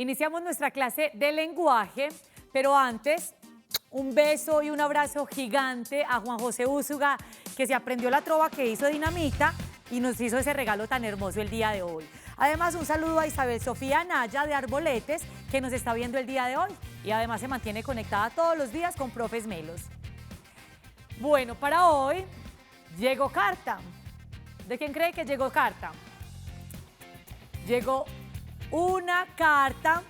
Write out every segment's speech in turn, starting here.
Iniciamos nuestra clase de lenguaje, pero antes, un beso y un abrazo gigante a Juan José Úsuga, que se aprendió la trova que hizo Dinamita y nos hizo ese regalo tan hermoso el día de hoy. Además, un saludo a Isabel Sofía Naya de Arboletes, que nos está viendo el día de hoy y además se mantiene conectada todos los días con Profes Melos. Bueno, para hoy llegó carta. ¿De quién cree que llegó carta? Llegó una carta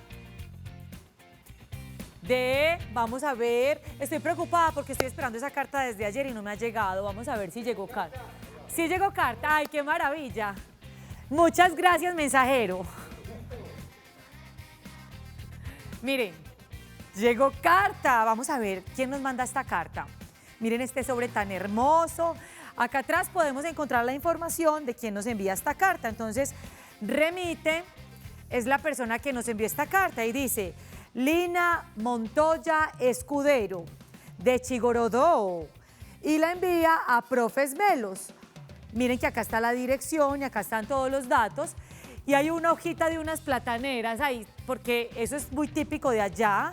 de, vamos a ver, estoy preocupada porque estoy esperando esa carta desde ayer y no me ha llegado. Vamos a ver si llegó carta. Sí llegó carta, ¡ay, qué maravilla! Muchas gracias, mensajero. Miren, llegó carta. Vamos a ver quién nos manda esta carta. Miren este sobre tan hermoso. Acá atrás podemos encontrar la información de quién nos envía esta carta. Entonces, remite es la persona que nos envió esta carta y dice: Lina Montoya Escudero, de Chigorodó, y la envía a Profes Melos. Miren que acá está la dirección y acá están todos los datos. Y hay una hojita de unas plataneras ahí, porque eso es muy típico de allá,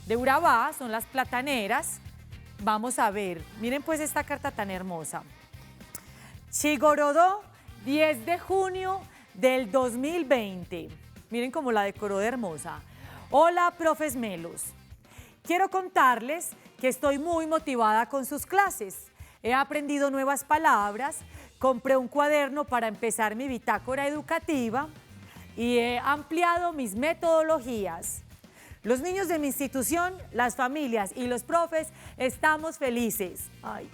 de Urabá, son las plataneras. Vamos a ver, miren pues esta carta tan hermosa. Chigorodó, 10 de junio del 2020. Miren cómo la decoró de hermosa. Hola, Profes Melos. Quiero contarles que estoy muy motivada con sus clases. He aprendido nuevas palabras, compré un cuaderno para empezar mi bitácora educativa y he ampliado mis metodologías. Los niños de mi institución, las familias y los profes estamos felices. Ay.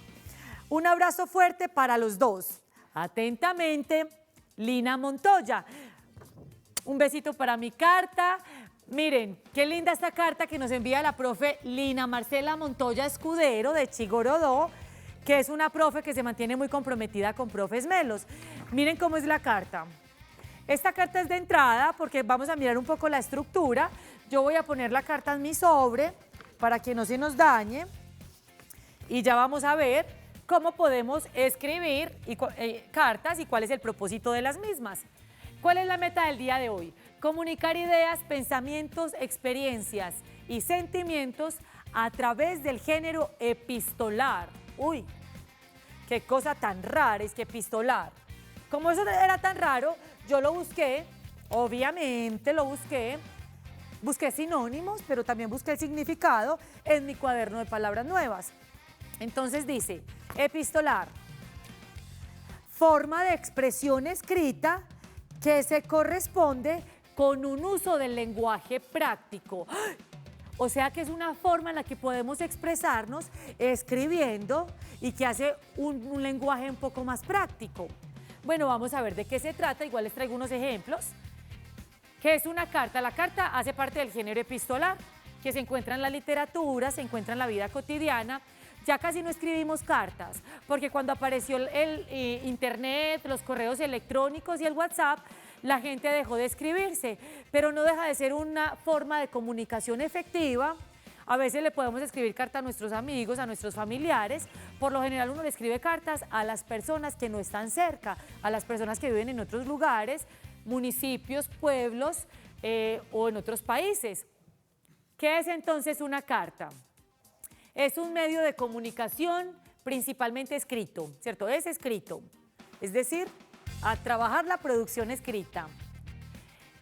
Un abrazo fuerte para los dos. Atentamente, Lina Montoya. Un besito para mi carta. Miren, qué linda esta carta que nos envía la profe Lina Marcela Montoya Escudero de Chigorodó, que es una profe que se mantiene muy comprometida con Profes Melos. Miren cómo es la carta. Esta carta es de entrada porque vamos a mirar un poco la estructura. Yo voy a poner la carta en mi sobre para que no se nos dañe. Y ya vamos a ver cómo podemos escribir cartas y cuál es el propósito de las mismas. ¿Cuál es la meta del día de hoy? Comunicar ideas, pensamientos, experiencias y sentimientos a través del género epistolar. Uy, qué cosa tan rara es que epistolar. Como eso era tan raro, yo lo busqué, obviamente lo busqué sinónimos, pero también busqué el significado en mi cuaderno de palabras nuevas. Entonces dice, epistolar, forma de expresión escrita que se corresponde con un uso del lenguaje práctico. O sea que es una forma en la que podemos expresarnos escribiendo y que hace un lenguaje un poco más práctico. Bueno, vamos a ver de qué se trata, igual les traigo unos ejemplos. ¿Qué es una carta? La carta hace parte del género epistolar, que se encuentra en la literatura, se encuentra en la vida cotidiana. Ya casi no escribimos cartas, porque cuando apareció el internet, los correos electrónicos y el WhatsApp, la gente dejó de escribirse, pero no deja de ser una forma de comunicación efectiva. A veces le podemos escribir carta a nuestros amigos, a nuestros familiares. Por lo general uno le escribe cartas a las personas que no están cerca, a las personas que viven en otros lugares, municipios, pueblos o en otros países. ¿Qué es entonces una carta? Es un medio de comunicación principalmente escrito, ¿cierto? Es escrito, es decir, a trabajar la producción escrita.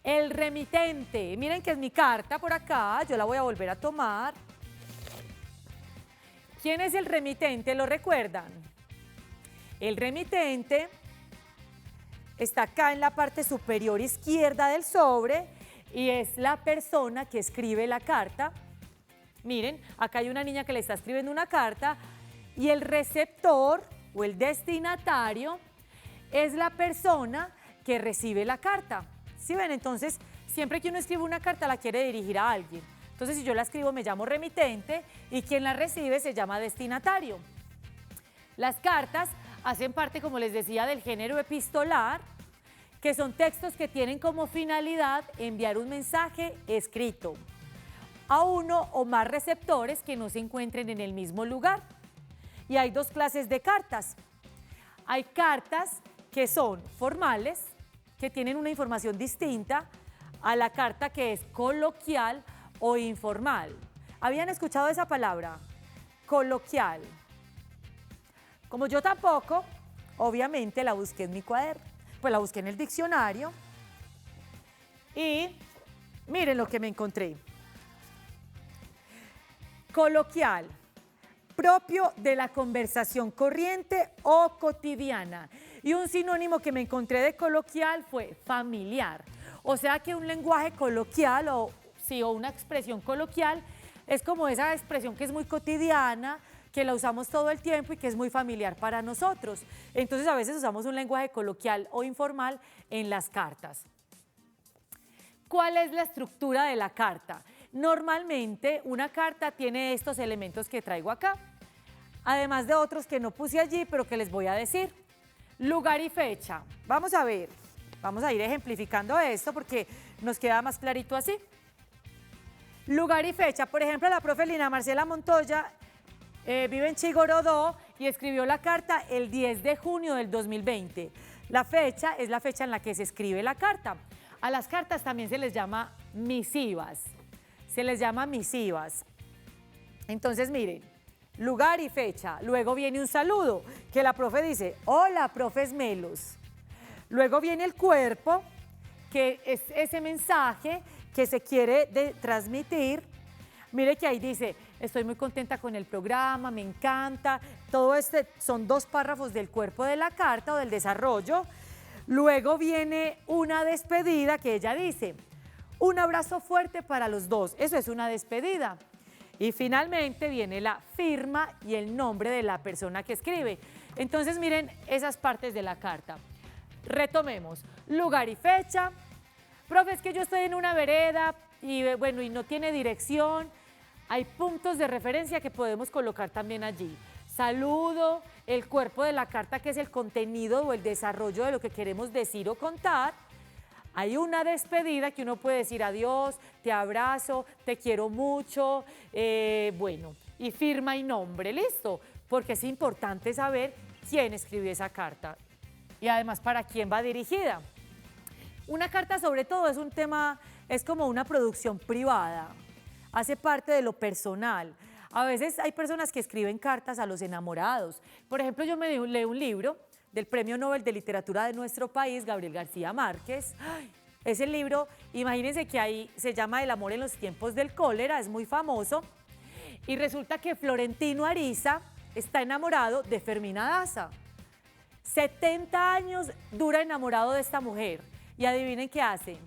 El remitente, miren que es mi carta por acá, yo la voy a volver a tomar. ¿Quién es el remitente? ¿Lo recuerdan? El remitente está acá en la parte superior izquierda del sobre y es la persona que escribe la carta. Miren, acá hay una niña que le está escribiendo una carta y el receptor o el destinatario es la persona que recibe la carta. ¿Sí ven? Entonces, siempre que uno escribe una carta la quiere dirigir a alguien. Entonces, si yo la escribo me llamo remitente y quien la recibe se llama destinatario. Las cartas hacen parte, como les decía, del género epistolar, que son textos que tienen como finalidad enviar un mensaje escrito a uno o más receptores que no se encuentren en el mismo lugar. Y hay dos clases de cartas. Hay cartas que son formales, que tienen una información distinta a la carta que es coloquial o informal. ¿Habían escuchado esa palabra? Coloquial. Como yo tampoco, obviamente la busqué en mi cuaderno, pues la busqué en el diccionario y miren lo que me encontré. Coloquial, propio de la conversación corriente o cotidiana. Y un sinónimo que me encontré de coloquial fue familiar. O sea que un lenguaje coloquial o una expresión coloquial es como esa expresión que es muy cotidiana, que la usamos todo el tiempo y que es muy familiar para nosotros. Entonces a veces usamos un lenguaje coloquial o informal en las cartas. ¿Cuál es la estructura de la carta? Normalmente una carta tiene estos elementos que traigo acá, además de otros que no puse allí, pero que les voy a decir. Lugar y fecha. Vamos a ver, vamos a ir ejemplificando esto porque nos queda más clarito así. Lugar y fecha, por ejemplo, la profe Lina Marcela Montoya vive en Chigorodó y escribió la carta el 10 de junio del 2020. La fecha es la fecha en la que se escribe la carta. A las cartas también se les llama misivas. Se les llama misivas. Entonces, miren, lugar y fecha. Luego viene un saludo, que la profe dice, hola, profes Melos. Luego viene el cuerpo, que es ese mensaje que se quiere transmitir. Mire que ahí dice, estoy muy contenta con el programa, me encanta. Todo son 2 párrafos del cuerpo de la carta o del desarrollo. Luego viene una despedida que ella dice, un abrazo fuerte para los dos. Eso es una despedida. Y finalmente viene la firma y el nombre de la persona que escribe. Entonces miren esas partes de la carta. Retomemos, lugar y fecha. Profe, es que yo estoy en una vereda y bueno, y no tiene dirección. Hay puntos de referencia que podemos colocar también allí. Saludo, el cuerpo de la carta que es el contenido o el desarrollo de lo que queremos decir o contar. Hay una despedida que uno puede decir adiós, te abrazo, te quiero mucho, bueno, y firma y nombre, listo, porque es importante saber quién escribió esa carta y además para quién va dirigida. Una carta sobre todo es un tema, es como una producción privada, hace parte de lo personal. A veces hay personas que escriben cartas a los enamorados. Por ejemplo, yo leí un libro del Premio Nobel de Literatura de nuestro país, Gabriel García Márquez. ¡Ay! Ese libro, imagínense que ahí se llama El amor en los tiempos del cólera, es muy famoso. Y resulta que Florentino Ariza está enamorado de Fermina Daza. 70 años dura enamorado de esta mujer. Y adivinen qué hace.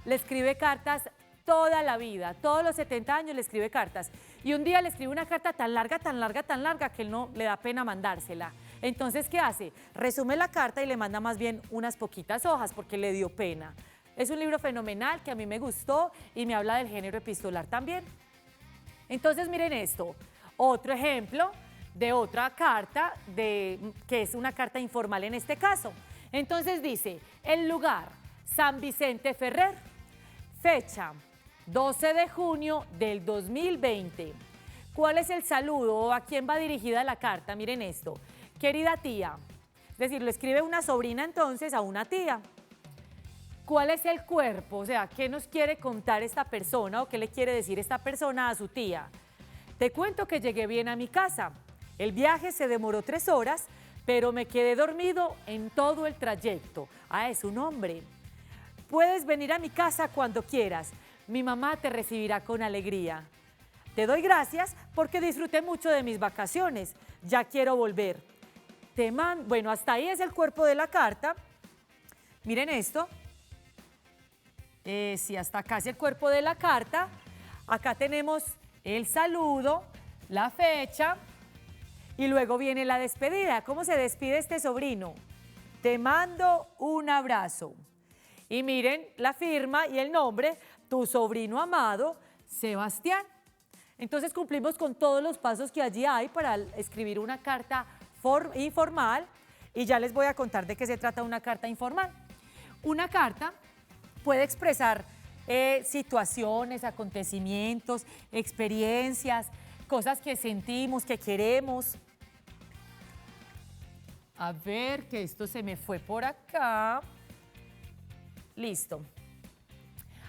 Le escribe cartas toda la vida, todos los 70 años le escribe cartas. Y un día le escribe una carta tan larga, tan larga, tan larga que él no le da pena mandársela. Entonces, ¿qué hace? Resume la carta y le manda más bien unas poquitas hojas porque le dio pena. Es un libro fenomenal que a mí me gustó y me habla del género epistolar también. Entonces, miren esto. Otro ejemplo de otra carta, que es una carta informal en este caso. Entonces dice, el lugar, San Vicente Ferrer, fecha, 12 de junio del 2020. ¿Cuál es el saludo o a quién va dirigida la carta? Miren esto. Querida tía, es decir, lo escribe una sobrina entonces a una tía. ¿Cuál es el cuerpo? O sea, ¿qué nos quiere contar esta persona o qué le quiere decir esta persona a su tía? Te cuento que llegué bien a mi casa. El viaje se demoró 3 horas, pero me quedé dormido en todo el trayecto. Ah, es un hombre. Puedes venir a mi casa cuando quieras. Mi mamá te recibirá con alegría. Te doy gracias porque disfruté mucho de mis vacaciones. Ya quiero volver. Bueno, hasta ahí es el cuerpo de la carta. Miren esto. Sí, hasta acá es el cuerpo de la carta. Acá tenemos el saludo, la fecha y luego viene la despedida. ¿Cómo se despide este sobrino? Te mando un abrazo. Y miren la firma y el nombre, tu sobrino amado, Sebastián. Entonces cumplimos con todos los pasos que allí hay para escribir una carta informal y ya les voy a contar de qué se trata una carta informal. Una carta puede expresar situaciones, acontecimientos, experiencias, cosas que sentimos, que queremos. A ver, que esto se me fue por acá. Listo.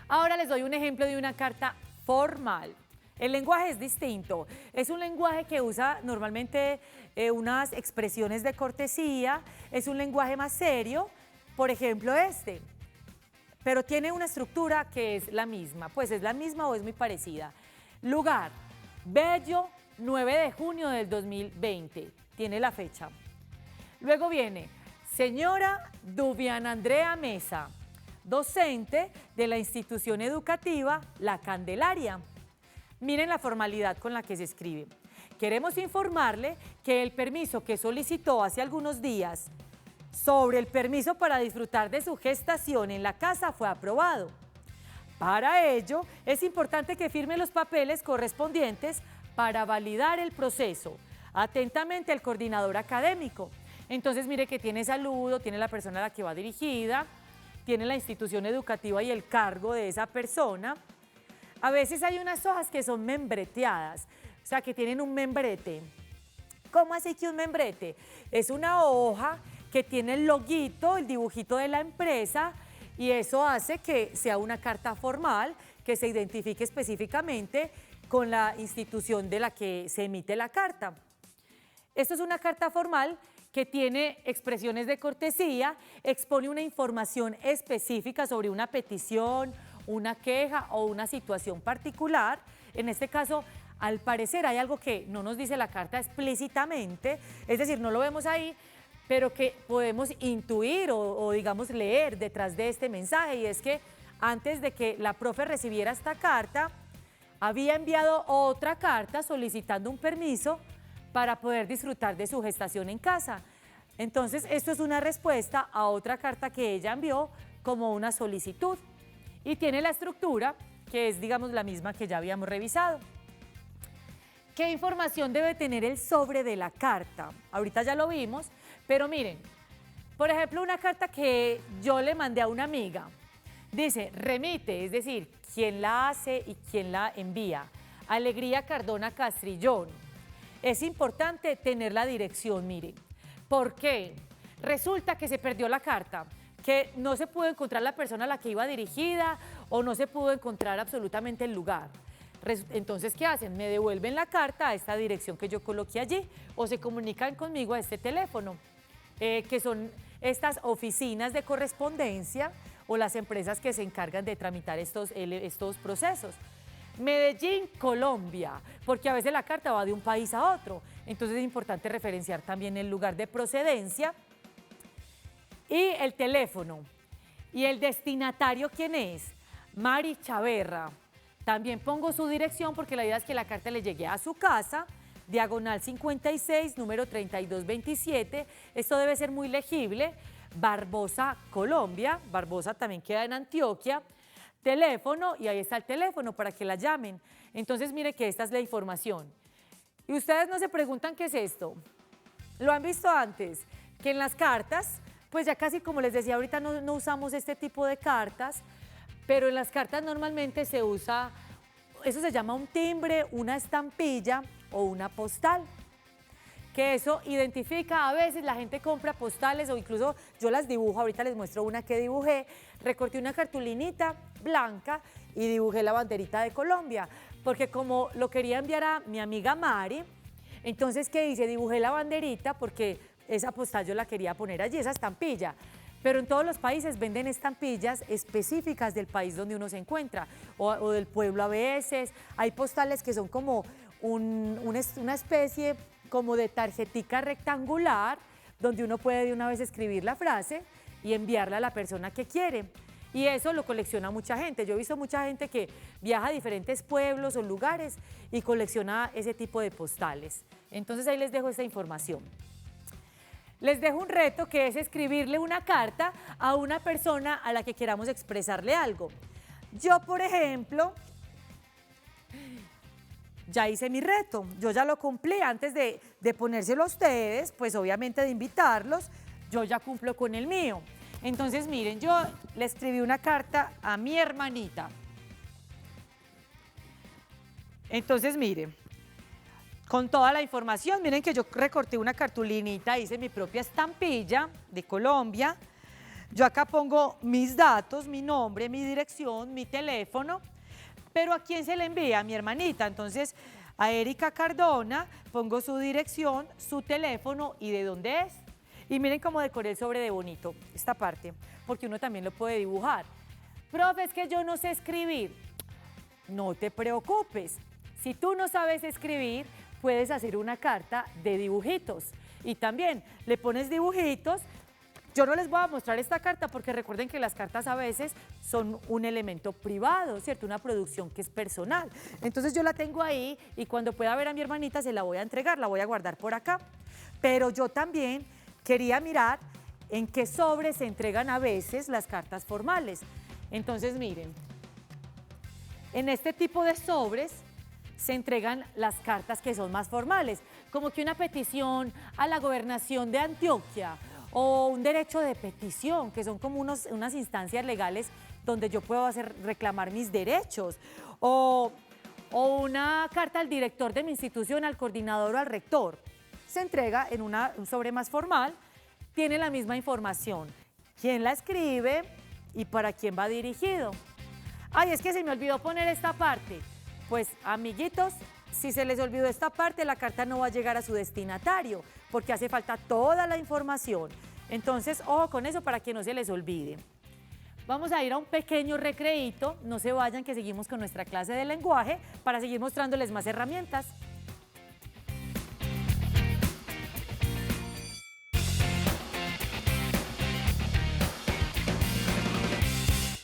Ahora les doy un ejemplo de una carta formal. El lenguaje es distinto. Es un lenguaje que usa normalmente unas expresiones de cortesía, es un lenguaje más serio, por ejemplo este, pero tiene una estructura que es la misma, pues es la misma o es muy parecida. Lugar, Bello, 9 de junio del 2020, tiene la fecha. Luego viene, señora Duviana Andrea Mesa, docente de la institución educativa La Candelaria. Miren la formalidad con la que se escribe. Queremos informarle que el permiso que solicitó hace algunos días sobre el permiso para disfrutar de su gestación en la casa fue aprobado. Para ello, es importante que firme los papeles correspondientes para validar el proceso. Atentamente, el coordinador académico. Entonces, mire que tiene saludo, tiene la persona a la que va dirigida, tiene la institución educativa y el cargo de esa persona. A veces hay unas hojas que son membreteadas, o sea, que tienen un membrete. ¿Cómo así que un membrete? Es una hoja que tiene el loguito, el dibujito de la empresa, y eso hace que sea una carta formal, que se identifique específicamente con la institución de la que se emite la carta. Esto es una carta formal que tiene expresiones de cortesía, expone una información específica sobre una petición, una queja o una situación particular. En este caso, al parecer hay algo que no nos dice la carta explícitamente, es decir, no lo vemos ahí, pero que podemos intuir o digamos leer detrás de este mensaje, y es que antes de que la profe recibiera esta carta, había enviado otra carta solicitando un permiso para poder disfrutar de su gestación en casa. Entonces, esto es una respuesta a otra carta que ella envió como una solicitud. Y tiene la estructura que es, digamos, la misma que ya habíamos revisado. ¿Qué información debe tener el sobre de la carta? Ahorita ya lo vimos, pero miren, por ejemplo, una carta que yo le mandé a una amiga. Dice, remite, es decir, quién la hace y quién la envía. Alegría Cardona Castrillón. Es importante tener la dirección, miren. ¿Por qué? Resulta que se perdió la carta, que no se pudo encontrar la persona a la que iba dirigida o no se pudo encontrar absolutamente el lugar. Entonces, ¿qué hacen? Me devuelven la carta a esta dirección que yo coloqué allí o se comunican conmigo a este teléfono, que son estas oficinas de correspondencia o las empresas que se encargan de tramitar estos procesos. Medellín, Colombia, porque a veces la carta va de un país a otro, entonces es importante referenciar también el lugar de procedencia y el teléfono. ¿Y el destinatario quién es? Mari Chaverra. También pongo su dirección porque la idea es que la carta le llegue a su casa, diagonal 56, número 3227. Esto debe ser muy legible. Barbosa, Colombia. Barbosa también queda en Antioquia. Teléfono, y ahí está el teléfono para que la llamen. Entonces, mire que esta es la información. Y ustedes no se preguntan qué es esto. Lo han visto antes, que en las cartas, pues ya casi como les decía, ahorita no usamos este tipo de cartas, pero en las cartas normalmente se usa, eso se llama un timbre, una estampilla o una postal. Que eso identifica, a veces la gente compra postales o incluso yo las dibujo, ahorita les muestro una que dibujé, recorté una cartulinita blanca y dibujé la banderita de Colombia, porque como lo quería enviar a mi amiga Mari, entonces, ¿qué hice? Dibujé la banderita porque esa postal yo la quería poner allí, esa estampilla. Pero en todos los países venden estampillas específicas del país donde uno se encuentra o del pueblo a veces. Hay postales que son como una especie como de tarjetica rectangular donde uno puede de una vez escribir la frase y enviarla a la persona que quiere. Y eso lo colecciona mucha gente. Yo he visto mucha gente que viaja a diferentes pueblos o lugares y colecciona ese tipo de postales. Entonces ahí les dejo esta información. Les dejo un reto que es escribirle una carta a una persona a la que queramos expresarle algo. Yo, por ejemplo, ya hice mi reto, yo ya lo cumplí antes de ponérselo a ustedes, pues obviamente de invitarlos, yo ya cumplo con el mío. Entonces, miren, yo le escribí una carta a mi hermanita. Entonces, miren, con toda la información, miren que yo recorté una cartulinita, hice mi propia estampilla de Colombia. Yo acá pongo mis datos, mi nombre, mi dirección, mi teléfono, pero ¿a quién se le envía? A mi hermanita. Entonces, a Erika Cardona pongo su dirección, su teléfono y de dónde es. Y miren cómo decoré el sobre de bonito, esta parte, porque uno también lo puede dibujar. Profe, es que yo no sé escribir. No te preocupes. Si tú no sabes escribir, puedes hacer una carta de dibujitos. Y también le pones dibujitos. Yo no les voy a mostrar esta carta porque recuerden que las cartas a veces son un elemento privado, ¿cierto? Una producción que es personal. Entonces yo la tengo ahí y cuando pueda ver a mi hermanita se la voy a entregar, la voy a guardar por acá. Pero yo también quería mirar en qué sobres se entregan a veces las cartas formales. Entonces miren, en este tipo de sobres se entregan las cartas que son más formales, como que una petición a la gobernación de Antioquia, o un derecho de petición, que son como unas instancias legales donde yo puedo reclamar mis derechos, o una carta al director de mi institución, al coordinador o al rector. Se entrega en un sobre más formal, tiene la misma información, quién la escribe y para quién va dirigido. Ay, es que se me olvidó poner esta parte. Pues, amiguitos, si se les olvidó esta parte, la carta no va a llegar a su destinatario, porque hace falta toda la información. Entonces, ojo con eso para que no se les olvide. Vamos a ir a un pequeño recreíto, no se vayan que seguimos con nuestra clase de lenguaje para seguir mostrándoles más herramientas.